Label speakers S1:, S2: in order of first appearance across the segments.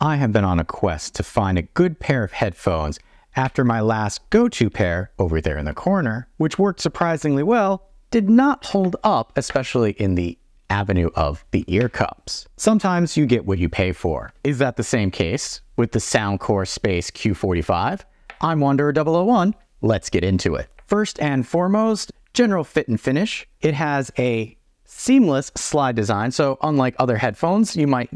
S1: I have been on a quest to find a good pair of headphones after my last go-to pair over there in the corner, which worked surprisingly well, did not hold up, especially in the avenue of the ear cups. Sometimes you get what you pay for. Is that the same case with the Soundcore Space Q45? I'm Wanderer001. Let's get into it. First and foremost, general fit and finish. It has a seamless slide design, so unlike other headphones, you might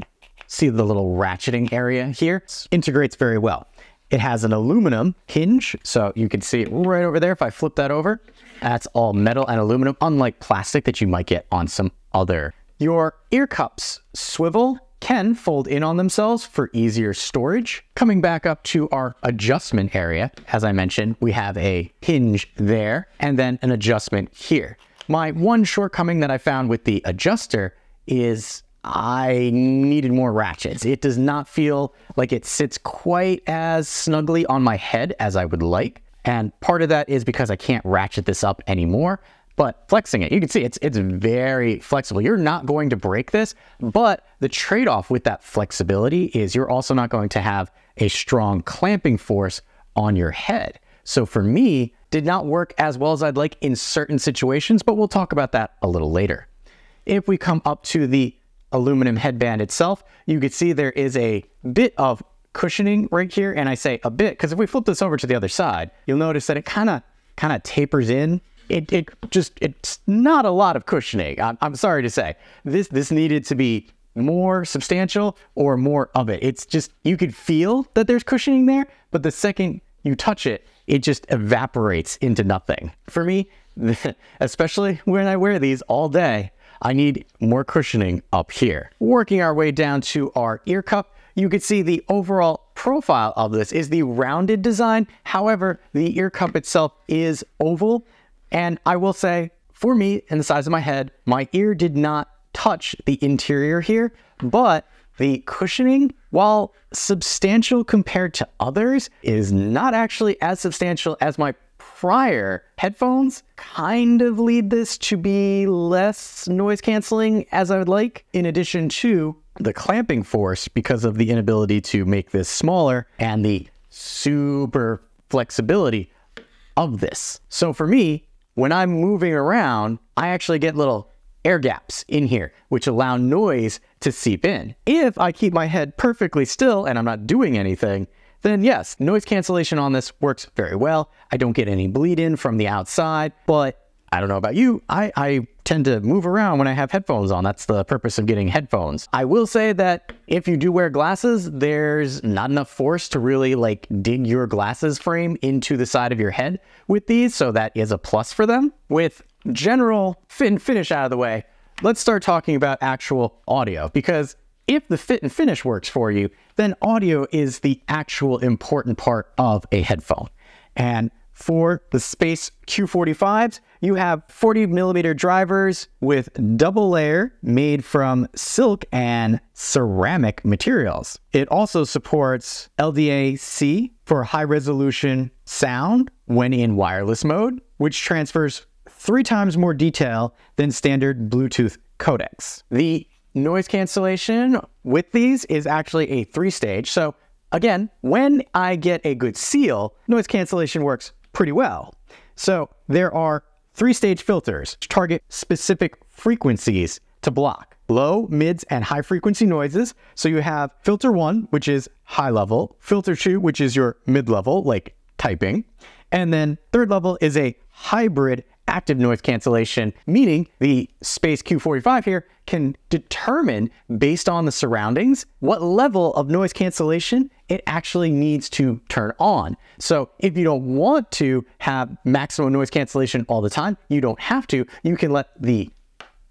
S1: see the little ratcheting area here. It integrates very well. It has an aluminum hinge, so you can see it right over there. If I flip that over, that's all metal and aluminum, unlike plastic that you might get on some other. Your ear cups swivel, can fold in on themselves for easier storage. Coming back up to our adjustment area, as I mentioned, we have a hinge there and then an adjustment here. My one shortcoming that I found with the adjuster is I needed more ratchets. It does not feel like it sits quite as snugly on my head as I would like. And part of that is because I can't ratchet this up anymore. But flexing it, you can see it's very flexible. You're not going to break this, but the trade-off with that flexibility is you're also not going to have a strong clamping force on your head. So for me, did not work as well as I'd like in certain situations, but we'll talk about that a little later. If we come up to the aluminum headband itself, you can see there is a bit of cushioning right here. And I say a bit because if we flip this over to the other side, you'll notice that it kind of tapers in. It's not a lot of cushioning. I'm sorry to say. This needed to be more substantial or more of it. It's just, you could feel that there's cushioning there, but the second you touch it, it just evaporates into nothing. For me, especially when I wear these all day, I need more cushioning up here. Working our way down to our ear cup, you can see the overall profile of this is the rounded design. However, the ear cup itself is oval. And I will say, for me, and the size of my head, my ear did not touch the interior here, but the cushioning, while substantial compared to others, is not actually as substantial as my prior headphones. Kind of lead this to be less noise canceling as I would like, in addition to the clamping force because of the inability to make this smaller and the super flexibility of this. So for me, when I'm moving around, I actually get little air gaps in here, which allow noise to seep in. If I keep my head perfectly still and I'm not doing anything, then yes, noise cancellation on this works very well. I don't get any bleed in from the outside, but I don't know about you, I tend to move around when I have headphones on. That's the purpose of getting headphones. I will say that if you do wear glasses, there's not enough force to really like dig your glasses frame into the side of your head with these, so that is a plus for them. With general fit and finish out of the way, let's start talking about actual audio, because if the fit and finish works for you, then audio is the actual important part of a headphone. And for the Space Q45s, you have 40mm drivers with double layer made from silk and ceramic materials. It also supports LDAC for high resolution sound when in wireless mode, which transfers 3 times more detail than standard Bluetooth codecs. The noise cancellation with these is actually a 3-stage. So again, when I get a good seal, noise cancellation works pretty well. So there are 3-stage filters to target specific frequencies to block low, mids, and high frequency noises. So you have filter 1, which is high level, filter 2, which is your mid level, like typing, and then third level is a hybrid active noise cancellation, meaning the Space Q45 here can determine based on the surroundings what level of noise cancellation it actually needs to turn on. So if you don't want to have maximum noise cancellation all the time, you don't have to. You can let the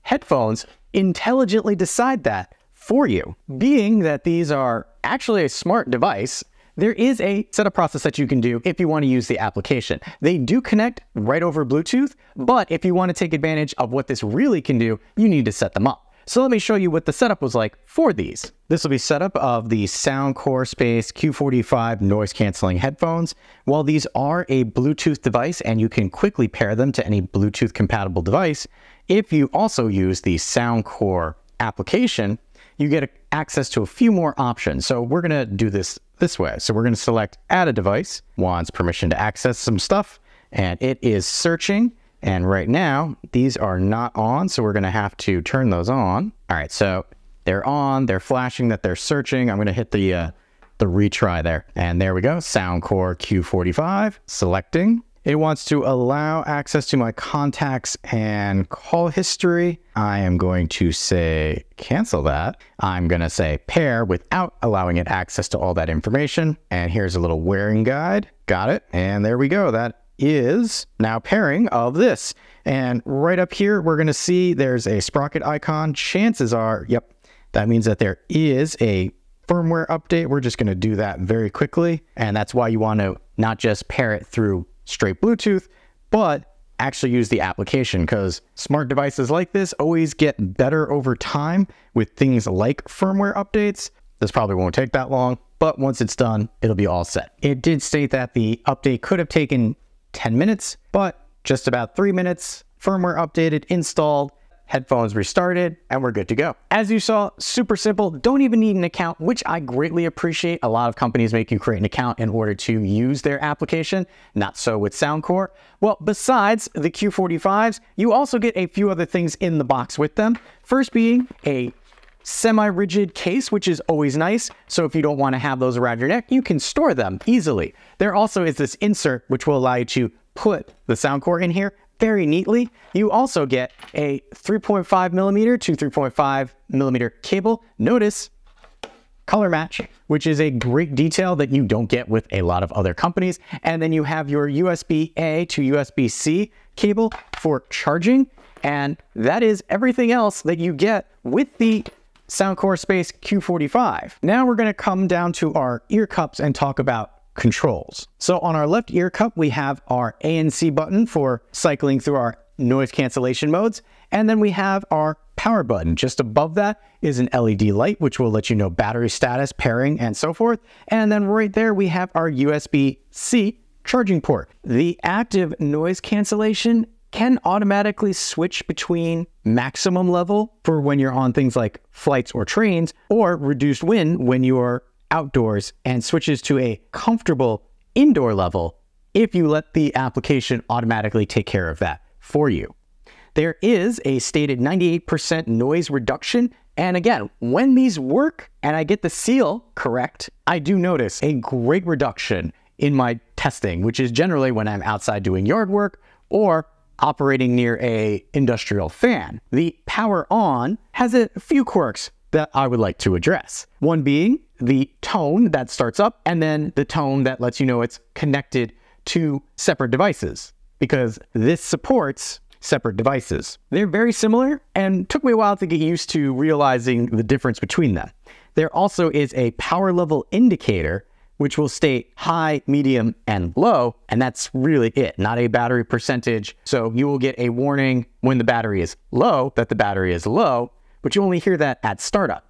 S1: headphones intelligently decide that for you. Being that these are actually a smart device, there is a setup process that you can do if you want to use the application. They do connect right over Bluetooth, but if you want to take advantage of what this really can do, you need to set them up. So let me show you what the setup was like for these. This will be setup of the Soundcore Space Q45 noise canceling headphones. While these are a Bluetooth device and you can quickly pair them to any Bluetooth compatible device, if you also use the Soundcore application, you get access to a few more options. So we're gonna do this way. So we're gonna select add a device, wants permission to access some stuff, and it is searching. And right now, these are not on, so we're gonna have to turn those on. All right, so they're on, they're flashing that they're searching. I'm gonna hit the retry there. And there we go, Soundcore Q45, selecting. It wants to allow access to my contacts and call history. I am going to say cancel that. I'm gonna say pair without allowing it access to all that information. And here's a little wearing guide. Got it. And there we go. That is now pairing of this. And right up here, we're gonna see there's a sprocket icon. Chances are, yep, that means that there is a firmware update. We're just gonna do that very quickly. And that's why you wanna not just pair it through straight Bluetooth, but actually use the application, because smart devices like this always get better over time with things like firmware updates. This probably won't take that long, but once it's done, it'll be all set. It did state that the update could have taken 10 minutes, but just about 3 minutes, firmware updated, installed, headphones restarted, and we're good to go. As you saw, super simple, don't even need an account, which I greatly appreciate. A lot of companies make you create an account in order to use their application. Not so with Soundcore. Well, besides the Q45s, you also get a few other things in the box with them. First being a semi-rigid case, which is always nice. So if you don't want to have those around your neck, you can store them easily. There also is this insert, which will allow you to put the Soundcore in here very neatly. You also get a 3.5 millimeter to 3.5 millimeter cable. Notice color match, which is a great detail that you don't get with a lot of other companies. And then you have your USB-A to USB-C cable for charging. And that is everything else that you get with the Soundcore Space Q45. Now we're gonna come down to our ear cups and talk about controls. So on our left ear cup, we have our ANC button for cycling through our noise cancellation modes. And then we have our power button. Just above that is an LED light, which will let you know battery status, pairing, and so forth. And then right there, we have our USB-C charging port. The active noise cancellation can automatically switch between maximum level for when you're on things like flights or trains, or reduced wind when you're outdoors, and switches to a comfortable indoor level if you let the application automatically take care of that for you. There is a stated 98% noise reduction. And again, when these work and I get the seal correct, I do notice a great reduction in my testing, which is generally when I'm outside doing yard work or operating near a industrial fan. The power on has a few quirks that I would like to address. One being the tone that starts up, and then the tone that lets you know it's connected to separate devices, because this supports separate devices. They're very similar and took me a while to get used to realizing the difference between them. There also is a power level indicator, which will state high, medium, and low, and that's really it, not a battery percentage. So you will get a warning when the battery is low, that the battery is low, but you only hear that at startup.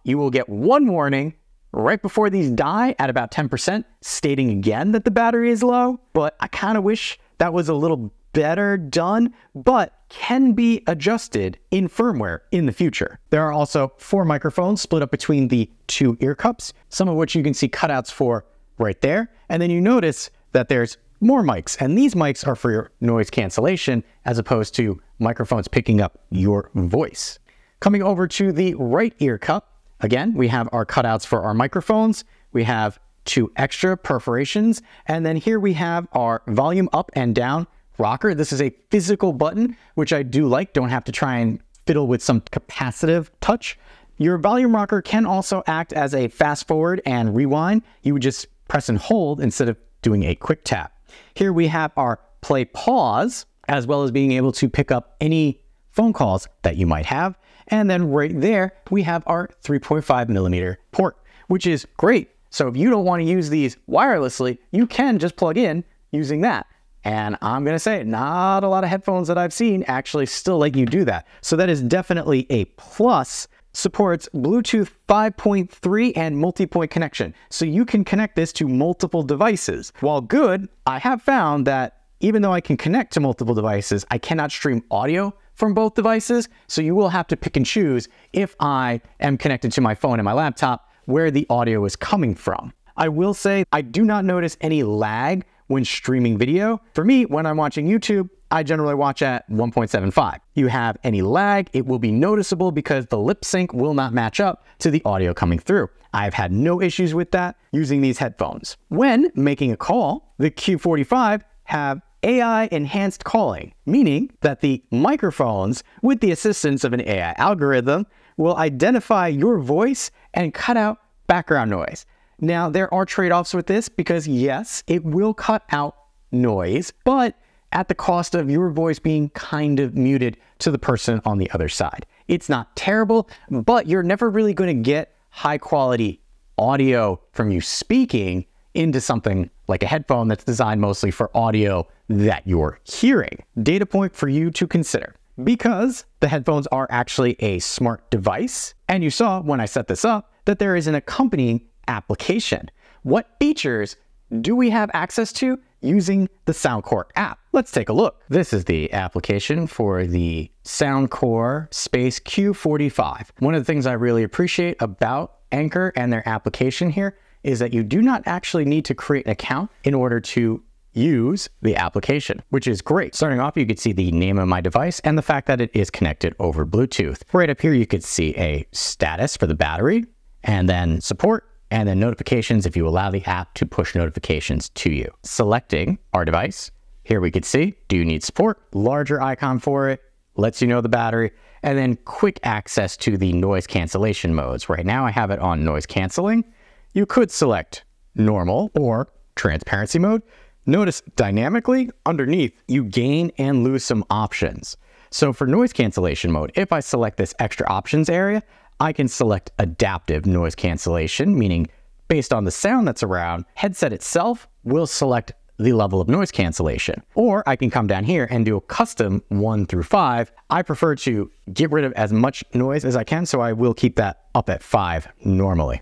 S1: You will get one warning right before these die at about 10%, stating again that the battery is low, but I kind of wish that was a little better done, but can be adjusted in firmware in the future. There are also 4 microphones split up between the 2 ear cups, some of which you can see cutouts for right there. And then you notice that there's more mics, and these mics are for your noise cancellation as opposed to microphones picking up your voice. Coming over to the right ear cup, again, we have our cutouts for our microphones. We have 2 extra perforations. And then here we have our volume up and down rocker. This is a physical button, which I do like. Don't have to try and fiddle with some capacitive touch. Your volume rocker can also act as a fast forward and rewind. You would just press and hold instead of doing a quick tap. Here we have our play pause, as well as being able to pick up any phone calls that you might have. And then right there, we have our 3.5 millimeter port, which is great. So if you don't want to use these wirelessly, you can just plug in using that. And I'm going to say not a lot of headphones that I've seen actually still let you do that. So that is definitely a plus. Supports Bluetooth 5.3 and multi-point connection. So you can connect this to multiple devices. While good, I have found that even though I can connect to multiple devices, I cannot stream audio from both devices, so you will have to pick and choose if I am connected to my phone and my laptop where the audio is coming from. I will say I do not notice any lag when streaming video. For me, when I'm watching YouTube, I generally watch at 1.75. You have any lag, it will be noticeable because the lip sync will not match up to the audio coming through. I've had no issues with that using these headphones. When making a call, the Q45 have AI enhanced calling, meaning that the microphones, with the assistance of an AI algorithm, will identify your voice and cut out background noise. Now, there are trade-offs with this because yes, it will cut out noise, but at the cost of your voice being kind of muted to the person on the other side. It's not terrible, but you're never really going to get high quality audio from you speaking into something like a headphone that's designed mostly for audio that you're hearing. Data point for you to consider. Because the headphones are actually a smart device, and you saw when I set this up that there is an accompanying application. What features do we have access to using the Soundcore app? Let's take a look. This is the application for the Soundcore Space Q45. One of the things I really appreciate about Anker and their application here is that you do not actually need to create an account in order to use the application, which is great. Starting off, you could see the name of my device and the fact that it is connected over Bluetooth. Right up here, you could see a status for the battery, and then support, and then notifications if you allow the app to push notifications to you. Selecting our device, here we could see, do you need support? Larger icon for it, lets you know the battery, and then quick access to the noise cancellation modes. Right now I have it on noise canceling. You could select normal or transparency mode. Notice dynamically underneath, you gain and lose some options. So for noise cancellation mode, if I select this extra options area, I can select adaptive noise cancellation, meaning based on the sound that's around, headset itself will select the level of noise cancellation. Or I can come down here and do a custom 1 through 5. I prefer to get rid of as much noise as I can, so I will keep that up at 5 normally.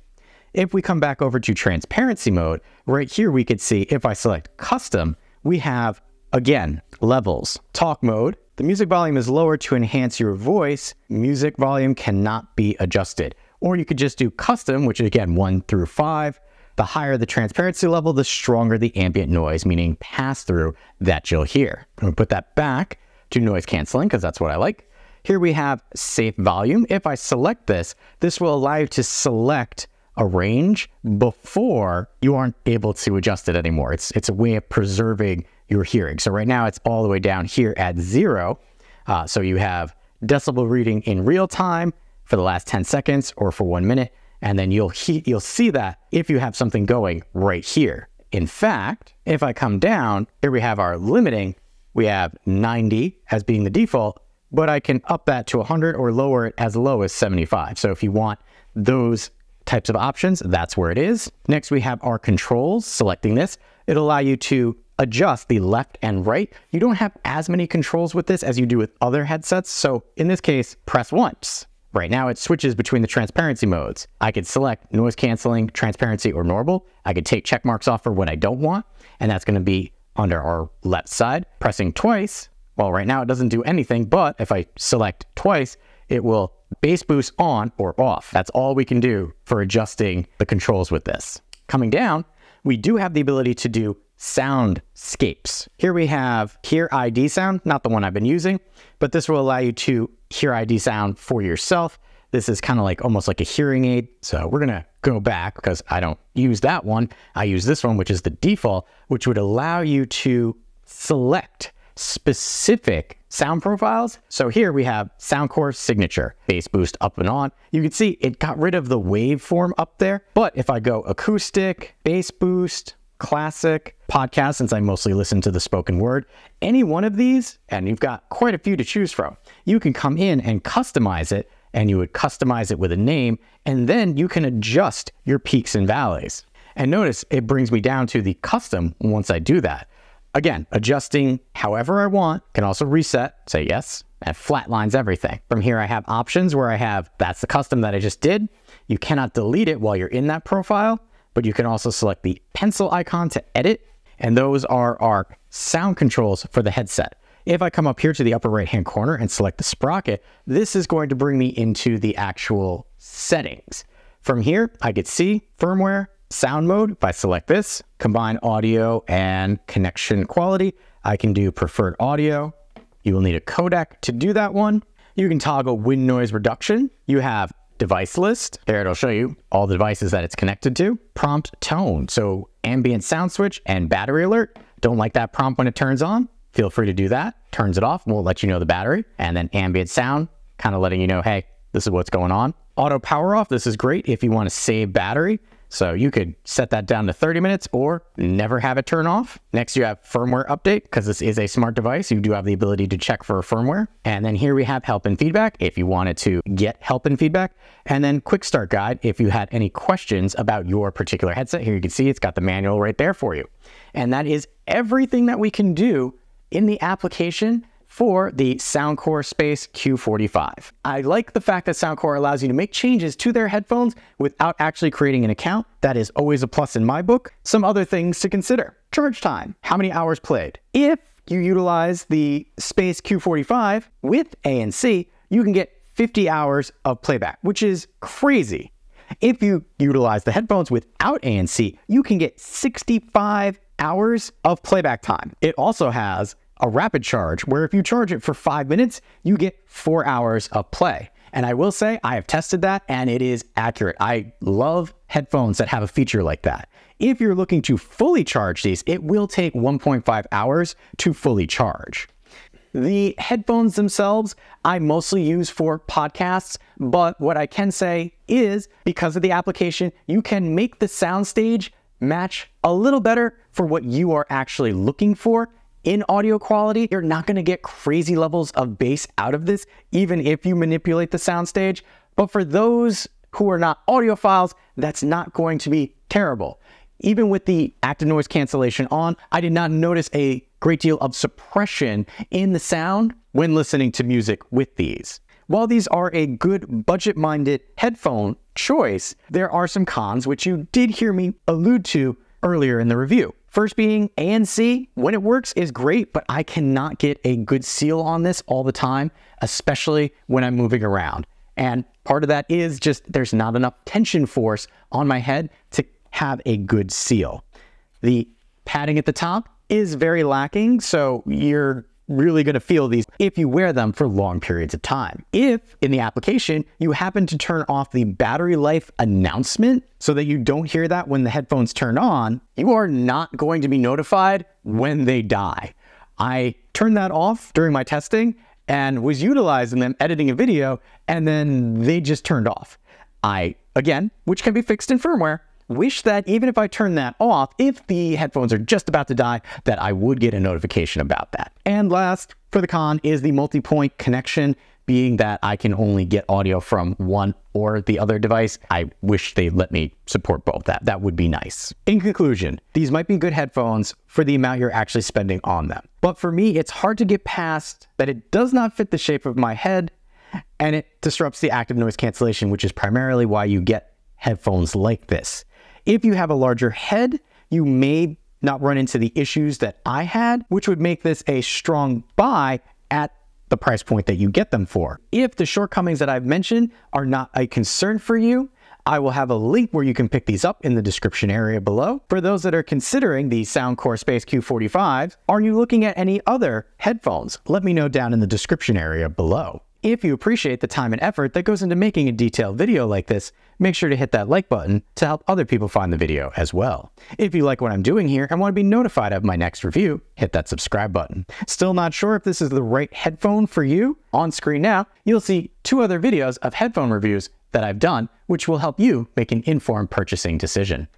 S1: If we come back over to transparency mode, right here we could see if I select custom, we have, again, levels. Talk mode, the music volume is lower to enhance your voice. Music volume cannot be adjusted. Or you could just do custom, which is again 1 through 5. The higher the transparency level, the stronger the ambient noise, meaning pass through that you'll hear. I'm gonna put that back to noise canceling because that's what I like. Here we have safe volume. If I select this, this will allow you to select a range before you aren't able to adjust it anymore. It's a way of preserving your hearing. So right now it's all the way down here at 0. So you have decibel reading in real time for the last 10 seconds or for 1 minute. And then you'll see that if you have something going right here. In fact, if I come down, here we have our limiting. We have 90 as being the default, but I can up that to 100 or lower it as low as 75. So if you want those types of options, that's where it is. Next, we have our controls. Selecting this, it'll allow you to adjust the left and right. You don't have as many controls with this as you do with other headsets. So in this case, press once. Right now it switches between the transparency modes. I could select noise canceling, transparency, or normal. I could take check marks off for what I don't want, and that's gonna be under our left side. Pressing twice, well, right now it doesn't do anything, but if I select twice, it will bass boost on or off. That's all we can do for adjusting the controls with this. Coming down, we do have the ability to do soundscapes. Here we have Hear ID sound, not the one I've been using, but this will allow you to hear ID sound for yourself. This is kind of like almost like a hearing aid. So we're gonna go back because I don't use that one. I use this one, which is the default, which would allow you to select specific sound profiles. So here we have Soundcore signature, bass boost up and on. You can see it got rid of the waveform up there, but if I go acoustic, bass boost, classic, podcast, since I mostly listen to the spoken word, any one of these, and you've got quite a few to choose from, you can come in and customize it, and you would customize it with a name, and then you can adjust your peaks and valleys. And notice it brings me down to the custom once I do that. Again, adjusting however I want, can also reset, say yes, and flatlines everything. From here I have options where I have, that's the custom that I just did. You cannot delete it while you're in that profile, but you can also select the pencil icon to edit, and those are our sound controls for the headset. If I come up here to the upper right-hand corner and select the sprocket, this is going to bring me into the actual settings. From here, I could see firmware, sound mode. If I select this, combine audio and connection quality, I can do preferred audio. You will need a codec to do that one. You can toggle wind noise reduction. You have device list. There it'll show you all the devices that it's connected to. Prompt tone, so ambient sound switch and battery alert. Don't like that prompt when it turns on? Feel free to do that. Turns it off and we'll let you know the battery. And then ambient sound, kind of letting you know, hey, this is what's going on. Auto power off, this is great if you want to save battery. So you could set that down to 30 minutes or never have it turn off. Next, you have firmware update. Because this is a smart device, you do have the ability to check for firmware. And then here we have help and feedback if you wanted to get help and feedback. And then quick start guide if you had any questions about your particular headset. Here you can see it's got the manual right there for you. And that is everything that we can do in the application for the Soundcore Space Q45. I like the fact that Soundcore allows you to make changes to their headphones without actually creating an account. That is always a plus in my book. Some other things to consider. Charge time, how many hours played. If you utilize the Space Q45 with ANC, you can get 50 hours of playback, which is crazy. If you utilize the headphones without ANC, you can get 65 hours of playback time. It also has a rapid charge where if you charge it for 5 minutes, you get 4 hours of play. And I will say I have tested that and it is accurate. I love headphones that have a feature like that. If you're looking to fully charge these, it will take 1.5 hours to fully charge. The headphones themselves, I mostly use for podcasts, but what I can say is because of the application, you can make the soundstage match a little better for what you are actually looking for. In audio quality, you're not going to get crazy levels of bass out of this, even if you manipulate the soundstage. But for those who are not audiophiles, that's not going to be terrible. Even with the active noise cancellation on, I did not notice a great deal of suppression in the sound when listening to music with these. While these are a good budget-minded headphone choice, there are some cons which you did hear me allude to earlier in the review. First being ANC, when it works is great, but I cannot get a good seal on this all the time, especially when I'm moving around. And part of that is just there's not enough tension force on my head to have a good seal. The padding at the top is very lacking, so you're really going to feel these if you wear them for long periods of time. If in the application you happen to turn off the battery life announcement so that you don't hear that when the headphones turn on, you are not going to be notified when they die. I turned that off during my testing and was utilizing them editing a video, and then they just turned off. Again, which can be fixed in firmware, wish that even if I turn that off, if the headphones are just about to die, that I would get a notification about that. And last, for the con, is the multi-point connection, being that I can only get audio from one or the other device. I wish they'd let me support both. That would be nice. In conclusion, these might be good headphones for the amount you're actually spending on them. But for me, it's hard to get past that it does not fit the shape of my head, and it disrupts the active noise cancellation, which is primarily why you get headphones like this. If you have a larger head, you may not run into the issues that I had, which would make this a strong buy at the price point that you get them for. If the shortcomings that I've mentioned are not a concern for you, I will have a link where you can pick these up in the description area below. For those that are considering the Soundcore Space Q45, are you looking at any other headphones? Let me know down in the description area below. If you appreciate the time and effort that goes into making a detailed video like this, make sure to hit that like button to help other people find the video as well. If you like what I'm doing here and want to be notified of my next review, hit that subscribe button. Still not sure if this is the right headphone for you? On screen now, you'll see 2 other videos of headphone reviews that I've done, which will help you make an informed purchasing decision.